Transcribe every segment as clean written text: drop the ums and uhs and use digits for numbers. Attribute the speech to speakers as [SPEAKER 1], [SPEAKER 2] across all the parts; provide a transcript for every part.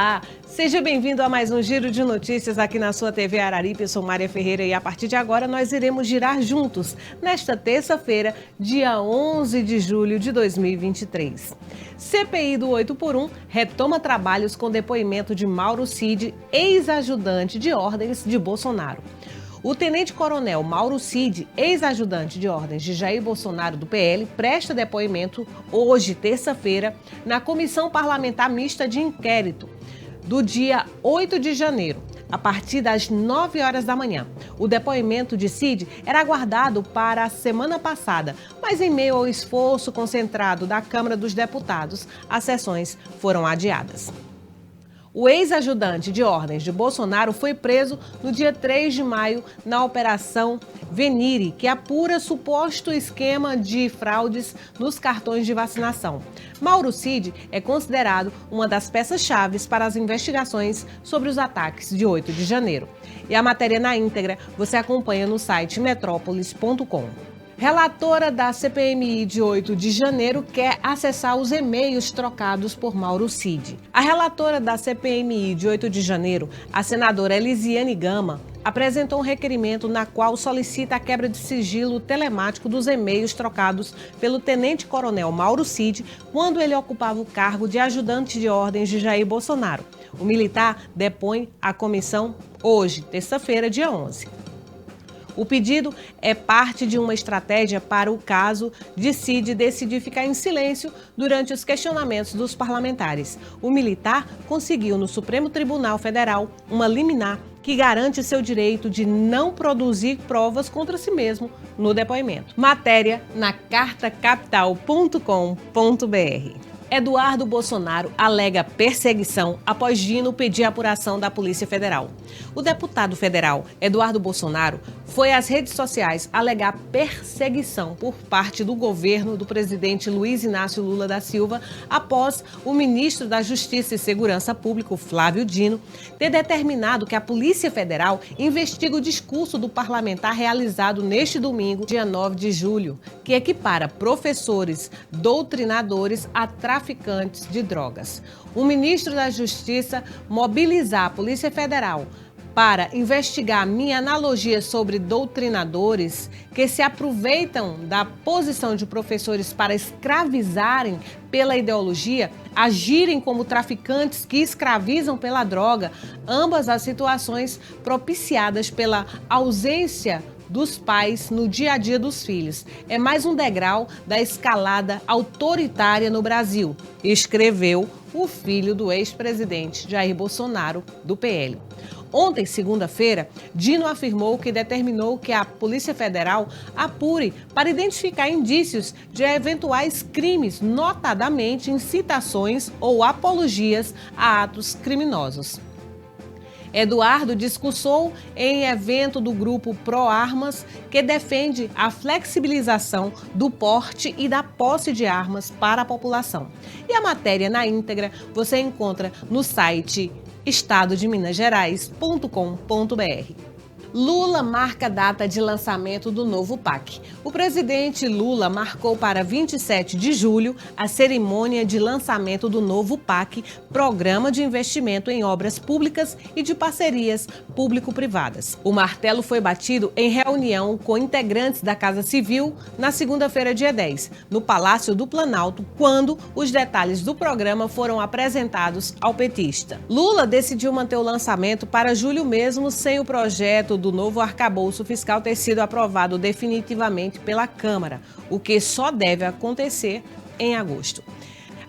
[SPEAKER 1] Olá, seja bem-vindo a mais um Giro de Notícias aqui na sua TV Araripe. Eu sou Mária Ferreira e a partir de agora nós iremos girar juntos nesta terça-feira, dia 11 de julho de 2023. CPI do 8x1 retoma trabalhos com depoimento de Mauro Cid, ex-ajudante de ordens de Bolsonaro. O tenente-coronel Mauro Cid, ex-ajudante de ordens de Jair Bolsonaro do PL, presta depoimento hoje, terça-feira, na Comissão Parlamentar Mista de Inquérito, do dia 8 de janeiro, a partir das 9 horas da manhã. O depoimento de Cid era aguardado para a semana passada, mas em meio ao esforço concentrado da Câmara dos Deputados, as sessões foram adiadas. O ex-ajudante de ordens de Bolsonaro foi preso no dia 3 de maio na Operação Venire, que apura suposto esquema de fraudes nos cartões de vacinação. Mauro Cid é considerado uma das peças-chave para as investigações sobre os ataques de 8 de janeiro. E a matéria na íntegra você acompanha no site metrópolis.com. Relatora da CPMI de 8 de janeiro quer acessar os e-mails trocados por Mauro Cid. A relatora da CPMI de 8 de janeiro, a senadora Elisiane Gama, apresentou um requerimento na qual solicita a quebra de sigilo telemático dos e-mails trocados pelo tenente-coronel Mauro Cid quando ele ocupava o cargo de ajudante de ordens de Jair Bolsonaro. O militar depõe à comissão hoje, terça-feira, dia 11. O pedido é parte de uma estratégia para o caso de Cid decidir ficar em silêncio durante os questionamentos dos parlamentares. O militar conseguiu no Supremo Tribunal Federal uma liminar que garante seu direito de não produzir provas contra si mesmo no depoimento. Matéria na cartacapital.com.br. Eduardo Bolsonaro alega perseguição após Dino pedir apuração da Polícia Federal. O deputado federal Eduardo Bolsonaro foi às redes sociais alegar perseguição por parte do governo do presidente Luiz Inácio Lula da Silva após o ministro da Justiça e Segurança Pública, Flávio Dino, ter determinado que a Polícia Federal investigue o discurso do parlamentar realizado neste domingo, dia 9 de julho, que equipara professores doutrinadores a traficantes de drogas. O ministro da Justiça mobilizar a Polícia Federal para investigar minha analogia sobre doutrinadores que se aproveitam da posição de professores para escravizarem pela ideologia, agirem como traficantes que escravizam pela droga, ambas as situações propiciadas pela ausência dos pais no dia a dia dos filhos. É mais um degrau da escalada autoritária no Brasil, escreveu o filho do ex-presidente Jair Bolsonaro, do PL. Ontem, segunda-feira, Dino afirmou que determinou que a Polícia Federal apure para identificar indícios de eventuais crimes, notadamente incitações ou apologias a atos criminosos. Eduardo discursou em evento do grupo Pró-Armas, que defende a flexibilização do porte e da posse de armas para a população. E a matéria na íntegra você encontra no site estadodeminasgerais.com.br. Lula marca data de lançamento do novo PAC. O presidente Lula marcou para 27 de julho a cerimônia de lançamento do novo PAC, Programa de Investimento em Obras Públicas e de Parcerias Público-Privadas. O martelo foi batido em reunião com integrantes da Casa Civil na segunda-feira, dia 10, no Palácio do Planalto, quando os detalhes do programa foram apresentados ao petista. Lula decidiu manter o lançamento para julho mesmo, sem o projeto do novo arcabouço fiscal ter sido aprovado definitivamente pela Câmara, o que só deve acontecer em agosto.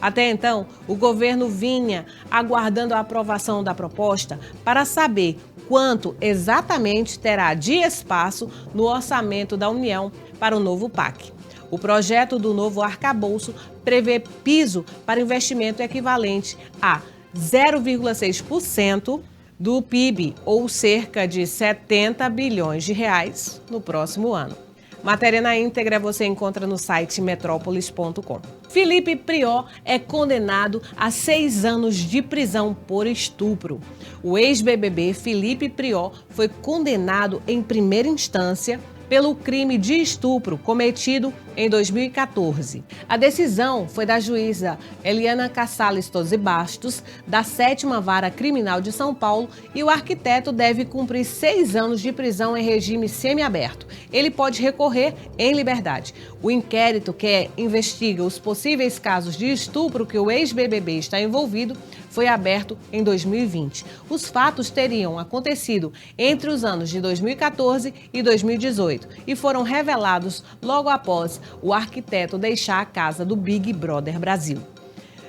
[SPEAKER 1] Até então, o governo vinha aguardando a aprovação da proposta para saber quanto exatamente terá de espaço no orçamento da União para o novo PAC. O projeto do novo arcabouço prevê piso para investimento equivalente a 0,6% do PIB, ou cerca de 70 bilhões de reais no próximo ano. Matéria na íntegra você encontra no site metrópolis.com. Felipe Prior é condenado a 6 anos de prisão por estupro. O ex-BBB Felipe Prior foi condenado em primeira instância pelo crime de estupro cometido em 2014. A decisão foi da juíza Eliana Cassales Tosi Bastos, da 7ª Vara Criminal de São Paulo, e o arquiteto deve cumprir 6 anos de prisão em regime semiaberto. Ele pode recorrer em liberdade. O inquérito que investiga os possíveis casos de estupro que o ex-BBB está envolvido foi aberto em 2020. Os fatos teriam acontecido entre os anos de 2014 e 2018 e foram revelados logo após o arquiteto deixar a casa do Big Brother Brasil.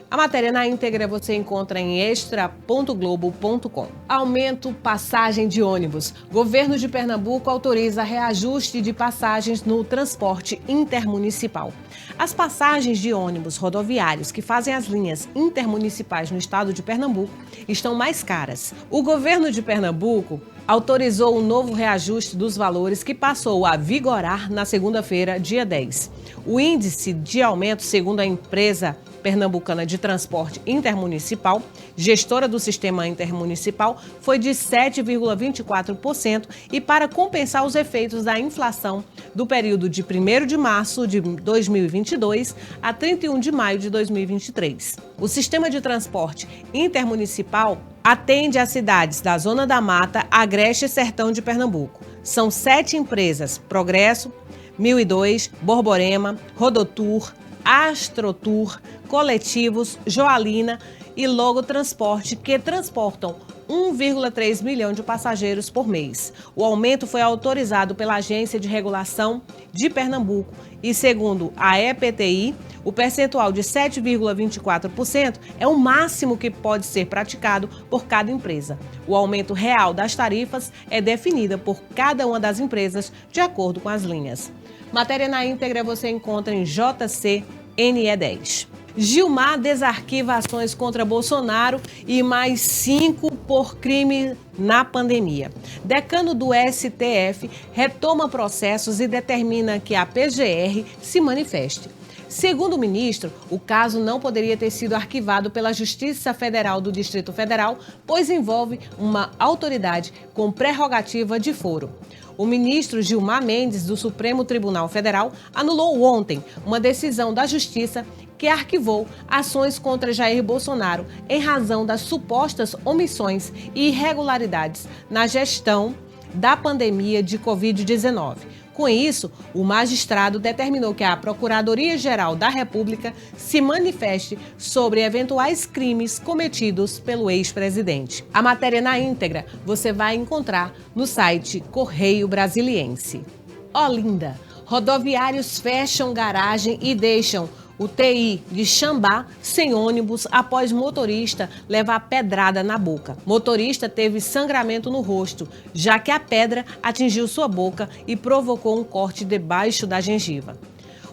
[SPEAKER 1] A matéria na íntegra você encontra em extra.globo.com. Aumento passagem de ônibus. Governo de Pernambuco autoriza reajuste de passagens no transporte intermunicipal. As passagens de ônibus rodoviários que fazem as linhas intermunicipais no estado de Pernambuco estão mais caras. O governo de Pernambuco autorizou um novo reajuste dos valores que passou a vigorar na segunda-feira, dia 10. O índice de aumento, segundo a empresa pernambucana de transporte intermunicipal, gestora do sistema intermunicipal, foi de 7,24% e para compensar os efeitos da inflação do período de 1º de março de 2022 a 31 de maio de 2023. O sistema de transporte intermunicipal atende as cidades da Zona da Mata, Agreste e Sertão de Pernambuco. São 7 empresas: Progresso, 1002, Borborema, Rodotur, Astrotur, Coletivos, Joalina e Logo Transporte, que transportam 1,3 milhão de passageiros por mês. O aumento foi autorizado pela Agência de Regulação de Pernambuco e, segundo a EPTI, o percentual de 7,24% é o máximo que pode ser praticado por cada empresa. O aumento real das tarifas é definida por cada uma das empresas de acordo com as linhas. Matéria na íntegra você encontra em JCNE10. Gilmar desarquiva ações contra Bolsonaro e mais 5 por crime na pandemia. Decano do STF retoma processos e determina que a PGR se manifeste. Segundo o ministro, o caso não poderia ter sido arquivado pela Justiça Federal do Distrito Federal, pois envolve uma autoridade com prerrogativa de foro. O ministro Gilmar Mendes, do Supremo Tribunal Federal, anulou ontem uma decisão da Justiça que arquivou ações contra Jair Bolsonaro em razão das supostas omissões e irregularidades na gestão da pandemia de Covid-19. Com isso, o magistrado determinou que a Procuradoria-Geral da República se manifeste sobre eventuais crimes cometidos pelo ex-presidente. A matéria na íntegra você vai encontrar no site Correio Brasiliense. Olinda. Rodoviários fecham garagem e deixam o TI de Xambá sem ônibus após motorista levar pedrada na boca. Motorista teve sangramento no rosto, já que a pedra atingiu sua boca e provocou um corte debaixo da gengiva.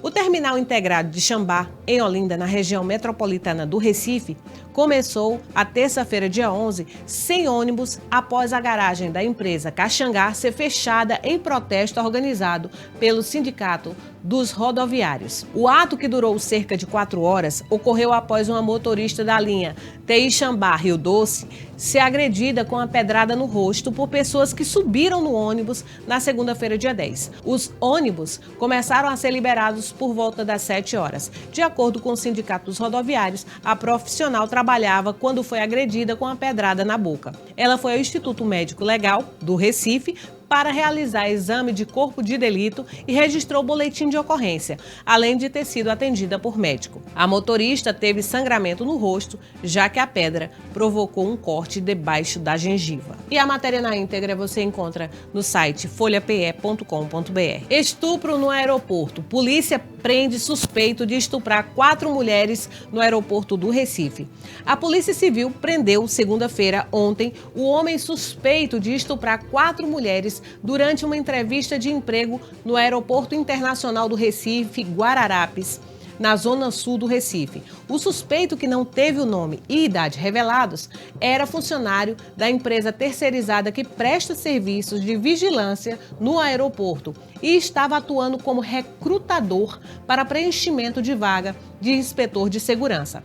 [SPEAKER 1] O terminal integrado de Xambá, em Olinda, na região metropolitana do Recife, começou a terça-feira, dia 11, sem ônibus após a garagem da empresa Caxangá ser fechada em protesto organizado pelo Sindicato dos Rodoviários. O ato, que durou cerca de 4 horas, ocorreu após uma motorista da linha TI Xambá Rio Doce ser agredida com a pedrada no rosto por pessoas que subiram no ônibus na segunda-feira, dia 10. Os ônibus começaram a ser liberados por volta das 7 horas. De acordo com o Sindicato dos Rodoviários, a profissional trabalhava quando foi agredida com a pedrada na boca. Ela foi ao Instituto Médico Legal do Recife para realizar exame de corpo de delito e registrou boletim de ocorrência, além de ter sido atendida por médico. A motorista teve sangramento no rosto, já que a pedra provocou um corte debaixo da gengiva. E a matéria na íntegra você encontra no site folhape.com.br. Estupro no aeroporto. Polícia prende suspeito de estuprar 4 mulheres no aeroporto do Recife. A Polícia Civil prendeu, segunda-feira, ontem, o homem suspeito de estuprar 4 mulheres durante uma entrevista de emprego no Aeroporto Internacional do Recife, Guararapes, na zona sul do Recife. O suspeito, que não teve o nome e idade revelados, era funcionário da empresa terceirizada que presta serviços de vigilância no aeroporto e estava atuando como recrutador para preenchimento de vaga de inspetor de segurança.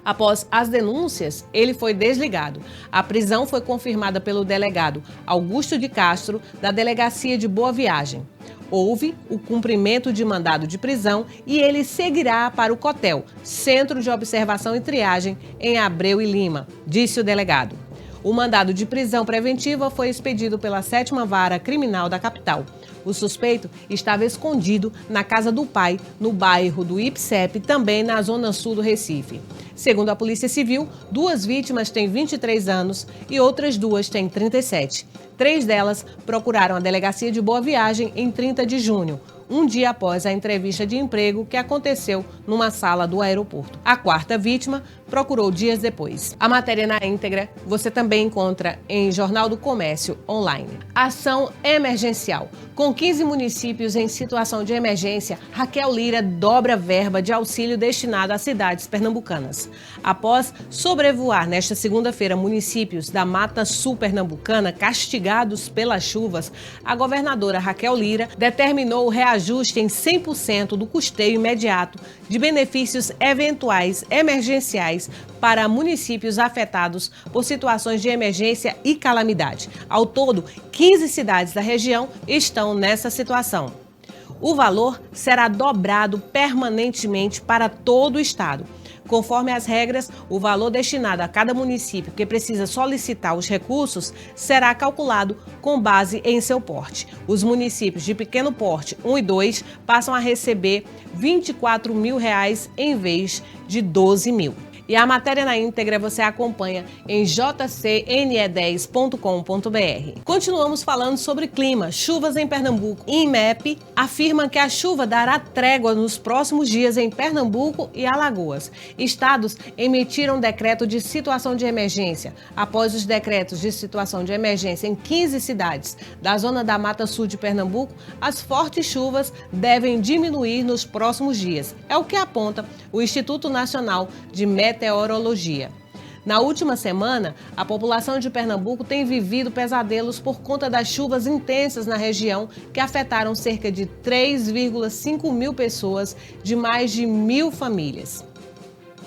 [SPEAKER 1] Após as denúncias, ele foi desligado. A prisão foi confirmada pelo delegado Augusto de Castro, da Delegacia de Boa Viagem. Houve o cumprimento de mandado de prisão e ele seguirá para o COTEL, Centro de Observação e Triagem, em Abreu e Lima, disse o delegado. O mandado de prisão preventiva foi expedido pela 7ª Vara Criminal da capital. O suspeito estava escondido na casa do pai, no bairro do Ipsep, também na zona sul do Recife. Segundo a Polícia Civil, 2 vítimas têm 23 anos e outras 2 têm 37. 3 delas procuraram a Delegacia de Boa Viagem em 30 de junho, um dia após a entrevista de emprego que aconteceu numa sala do aeroporto. A 4ª vítima procurou dias depois. A matéria na íntegra você também encontra em Jornal do Comércio online. Ação emergencial. Com 15 municípios em situação de emergência, Raquel Lira dobra a verba de auxílio destinado às cidades pernambucanas. Após sobrevoar nesta segunda-feira municípios da Mata Sul pernambucana castigados pelas chuvas, a governadora Raquel Lira determinou o reajuste em 100% do custeio imediato de benefícios eventuais emergenciais para municípios afetados por situações de emergência e calamidade. Ao todo, 15 cidades da região estão nessa situação. O valor será dobrado permanentemente para todo o estado. Conforme as regras, o valor destinado a cada município que precisa solicitar os recursos será calculado com base em seu porte. Os municípios de pequeno porte 1 e 2 passam a receber R$ 24 mil em vez de 12 mil. E a matéria na íntegra você acompanha em jcne10.com.br. Continuamos falando sobre clima. Chuvas em Pernambuco. INMEP afirma que a chuva dará trégua nos próximos dias em Pernambuco e Alagoas. Estados emitiram decreto de situação de emergência. Após os decretos de situação de emergência em 15 cidades da zona da Mata Sul de Pernambuco, as fortes chuvas devem diminuir nos próximos dias. É o que aponta o Instituto Nacional de Meteorologia. Na última semana, a população de Pernambuco tem vivido pesadelos por conta das chuvas intensas na região que afetaram cerca de 3,5 mil pessoas de mais de 1.000 famílias.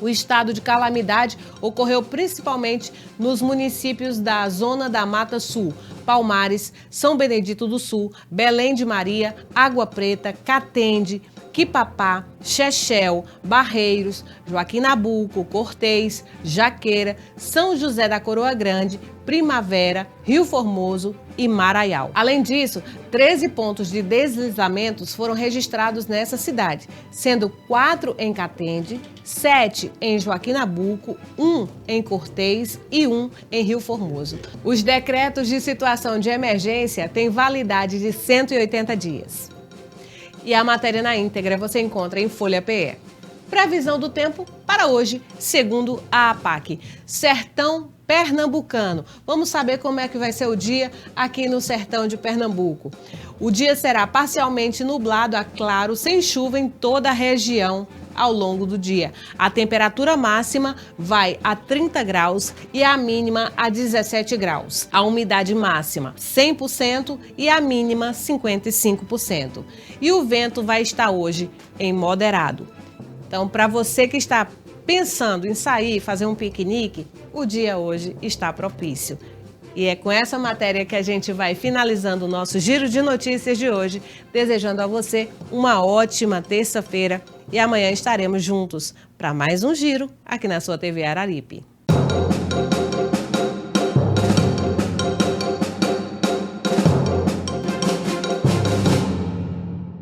[SPEAKER 1] O estado de calamidade ocorreu principalmente nos municípios da Zona da Mata Sul, Palmares, São Benedito do Sul, Belém de Maria, Água Preta, Catende, Quipapá, Chechel, Barreiros, Joaquim Nabuco, Cortês, Jaqueira, São José da Coroa Grande, Primavera, Rio Formoso e Maraial. Além disso, 13 pontos de deslizamentos foram registrados nessa cidade, sendo 4 em Catende, 7 em Joaquim Nabuco, 1 em Cortês e 1 em Rio Formoso. Os decretos de situação de emergência têm validade de 180 dias. E a matéria na íntegra você encontra em Folha PE. Previsão do tempo para hoje, segundo a APAC. Sertão pernambucano. Vamos saber como é que vai ser o dia aqui no sertão de Pernambuco. O dia será parcialmente nublado a claro, sem chuva em toda a região ao longo do dia. A temperatura máxima vai a 30 graus e a mínima a 17 graus. A umidade máxima 100% e a mínima 55%. E o vento vai estar hoje em moderado. Então, para você que está pensando em sair e fazer um piquenique, o dia hoje está propício. E é com essa matéria que a gente vai finalizando o nosso Giro de Notícias de hoje, desejando a você uma ótima terça-feira e amanhã estaremos juntos para mais um Giro aqui na sua TV Araripe.